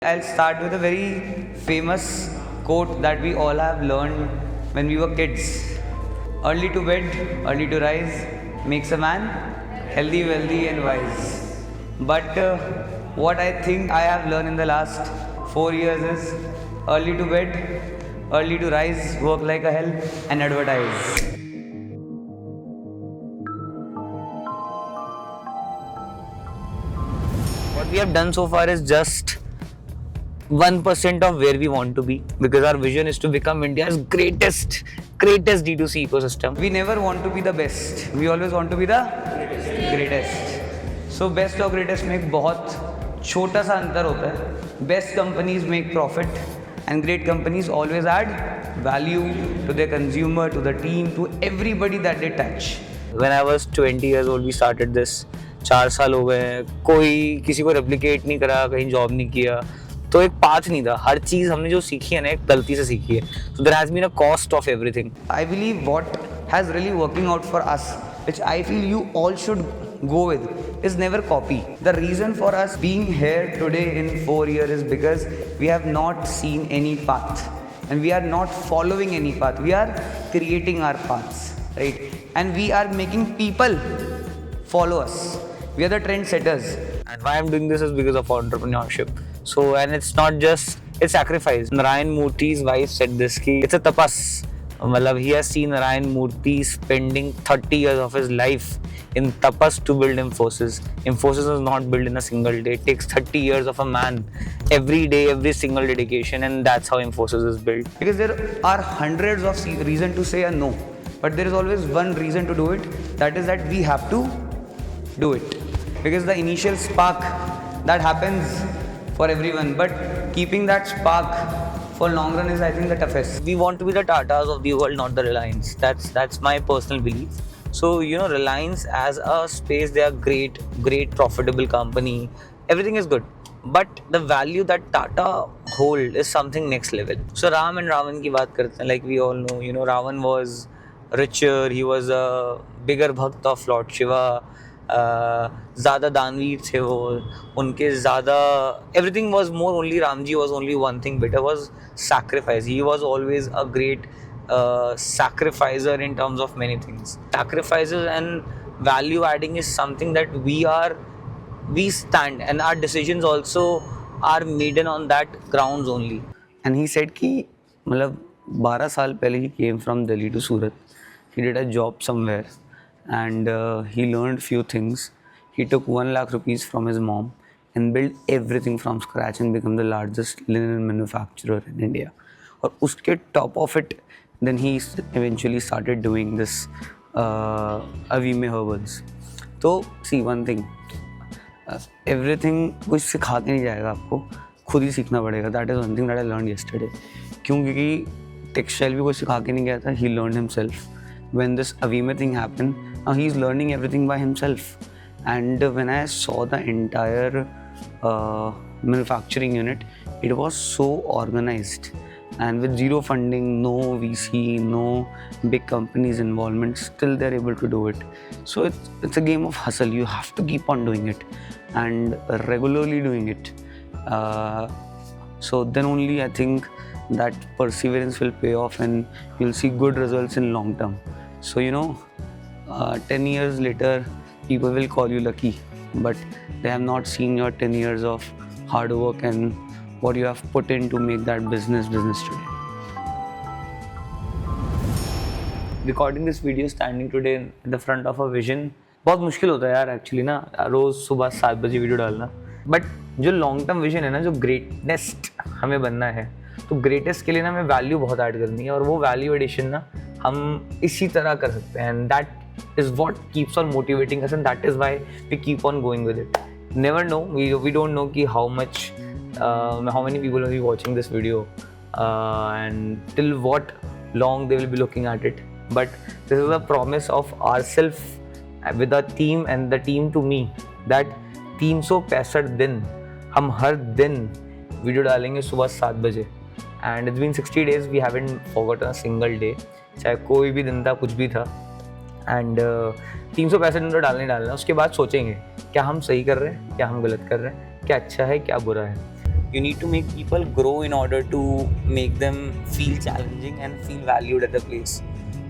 I'll start with a very famous quote that we all have learned when we were kids. Early to bed, early to rise makes a man healthy, wealthy, and wise. But what I think I have learned in the last 4 years is early to bed, early to rise, work like a hell, and advertise. What we have done so far is just 1% of where we want to be, because our vision is to become India's greatest D2C ecosystem. We never want to be the best, we always want to be the greatest. So best और greatest में एक बहुत छोटा सा अंतर होता है. Best companies make profit and great companies always add value to their consumer, to the team, to everybody that they touch. When I was 20 years old we started this. 4 साल हो गए, कोई किसी को रेप्लिकेट नहीं करा, कहीं जॉब नहीं किया, तो एक पाथ नहीं था. हर चीज हमने जो सीखी है ना, एक गलती से सीखी है. So there has been a cost of everything. I believe what has really working out for us, which I feel you all should go with, is never copy. The reason for us being here today in 4 years is because we have not seen any path and we are not following any path. We are creating our paths, right? And we are making people follow us. We are the trendsetters. And why I'm doing this is because of entrepreneurship. So, and it's not just, it's sacrifice. Narayan Murthy's wife said this, ki it's a tapas. Matlab, he has seen Narayan Murthy spending 30 years of his life in tapas to build Infosys. Infosys is not built in a single day. It takes 30 years of a man, every day, every single dedication, and that's how Infosys is built. Because there are hundreds of reasons to say a no, but there is always one reason to do it. That is that we have to do it. Because the initial spark that happens for everyone, but keeping that spark for long run is, I think, the toughest. We want to be the Tatas of the world, not the Reliance. That's my personal belief. So, you know, Reliance as a space, they are great profitable company. Everything is good. But the value that Tata hold is something next level. So Ram and Ravan की बात करते हैं, like we all know, you know, Ravan was richer, he was a bigger भक्त of Lord Shiva. ज़्यादा दानवीर थे वो, उनके ज़्यादा everything was more. Only Ramji was only one thing better, was sacrifice. He was always a great sacrificer in terms of many things. Sacrifices and value adding is something that we stand, and our decisions also are made on that grounds only. And he said कि मतलब 12 साल पहले he came from Delhi to Surat. He did a job somewhere. And he learned few things. He took 1 lakh rupees from his mom and built everything from scratch and become the largest linen manufacturer in India. और उसके top of it, then he eventually started doing this Avime herbals. तो see one thing, everything कोई सिखा के नहीं जाएगा आपको, खुद ही सीखना पड़ेगा. That is one thing that I learned yesterday. क्योंकि textile भी कोई सिखा के नहीं गया था. He learned himself. When this Avime thing happened, now he's learning everything by himself. And when I saw the entire manufacturing unit, it was so organized. And with zero funding, no VC, no big companies involvement, still they're able to do it. So it's a game of hustle. You have to keep on doing it and regularly doing it. So then only I think that perseverance will pay off and you'll see good results in long term. So, you know, 10 years later, people will call you lucky, but they have not seen your 10 years of hard work and what you have put in to make that business today. Recording this video standing today in the front of a vision, बहुत मुश्किल होता है यार actually ना, रोज सुबह 7 बजे video डालना. But जो लॉन्ग टर्म विजन है ना, जो ग्रेटेस्ट हमें बनना है, तो ग्रेटेस्ट के लिए ना हमें वैल्यू बहुत ऐड करनी है, और वो वैल्यू एडिशन ना हम इसी तरह कर सकते हैं. And that is what keeps on motivating us, and that is why we keep on going with it. Never know, we don't know कि how many people will be watching this video and till what long they will be looking at it. But this is a promise of ourselves with a team and the team to me, that 365 दिन हम हर दिन video डालेंगे सुबह 7 बजे. And it's been 60 days, we haven't forgotten a single day. चाहे कोई भी दिन था, कुछ भी था. एंड 365 दिन तो डालना. उसके बाद सोचेंगे क्या हम सही कर रहे हैं, क्या हम गलत कर रहे हैं, क्या अच्छा है, क्या बुरा है. You need to make people grow in order to make them feel challenging and feel valued at the place.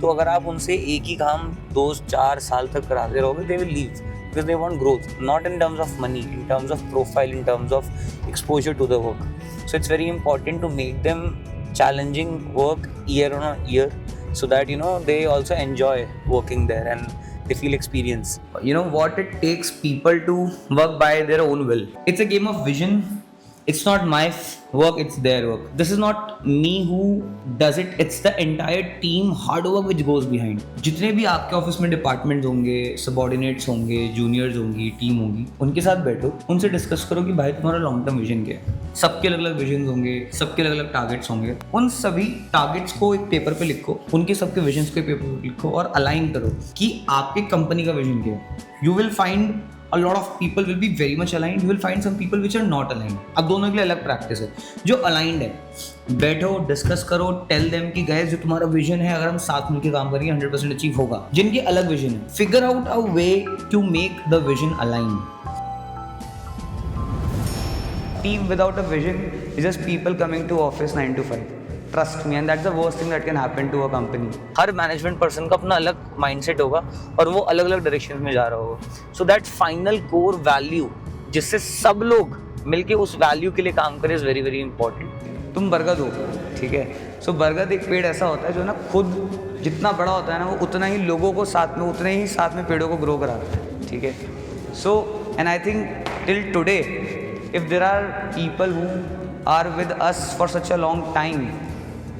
तो अगर आप उनसे एक ही काम 2-4 साल तक कराते रहोगे, they will leave because they want growth, not in terms of money, in terms of profile, in terms of exposure to the work. So it's very important to make them challenging work year on year, so that they also enjoy working there and they feel experience. What it takes people to work by their own will. It's a game of vision. It's not my work, it's their work. This is not me who does it, it's the entire team hard work which goes behind. जितने भी आपके office में departments होंगे, subordinates होंगे, juniors होंगी, team होगी, उनके साथ बैठो, उनसे डिस्कस करो कि भाई तुम्हारा लॉन्ग टर्म विजन क्या है. सबके अलग अलग विजन होंगे, सबके अलग अलग टारगेट्स होंगे. उन सभी टारगेट्स को एक पेपर पे लिखो, उनके सबके विजन्स को एक पेपर पे लिखो और अलाइन करो कि आपके कंपनी का विजन क्या है. You will find a lot of people will be very much aligned. You will find some people which are not aligned. अब दोनों के लिए अलग प्रैक्टिस है. जो aligned है, बैठो, डिस्कस करो, टेल देम कि गाइस जो तुम्हारा विजन है, अगर हम साथ मिलकर काम करेंगे 100% अचीव होगा. जिनके अलग विजन है, figure out a way to make the vision align. Team without a vision is just people coming to office 9 to 5. Trust me, and that's the worst thing that can happen to a company. Her management person का अपना अलग mindset होगा और वो अलग अलग direction में जा रहा होगा. So that final core value जिससे सब लोग मिलके उस वैल्यू के लिए काम करें इज़ वेरी वेरी इंपॉर्टेंट. तुम बरगद हो, ठीक है. सो बरगद एक पेड़ ऐसा होता है जो ना खुद जितना बड़ा होता है ना, वो उतना ही लोगों को साथ में, उतने ही साथ में पेड़ों को ग्रो कराता है, ठीक है. So and I think till today if there are people who are with us for such a long time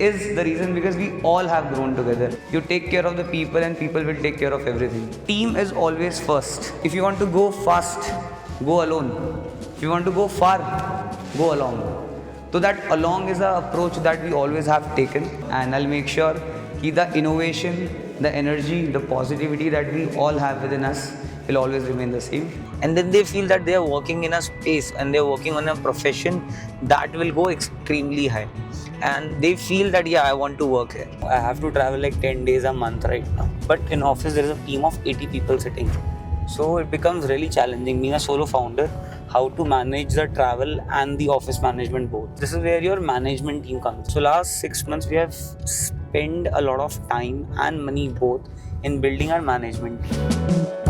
is the reason because we all have grown together. You take care of the people and people will take care of everything. Team is always first. If you want to go fast, go alone. If you want to go far, go along. So that along is the approach that we always have taken, and I'll make sure that the innovation, the energy, the positivity that we all have within us will always remain the same. And then they feel that they are working in a space and they are working on a profession that will go extremely high. And they feel that I want to work here. I have to travel like 10 days a month right now. But in office there is a team of 80 people sitting. So it becomes really challenging being a solo founder, how to manage the travel and the office management both. This is where your management team comes. So last 6 months we have spent a lot of time and money both in building our management team.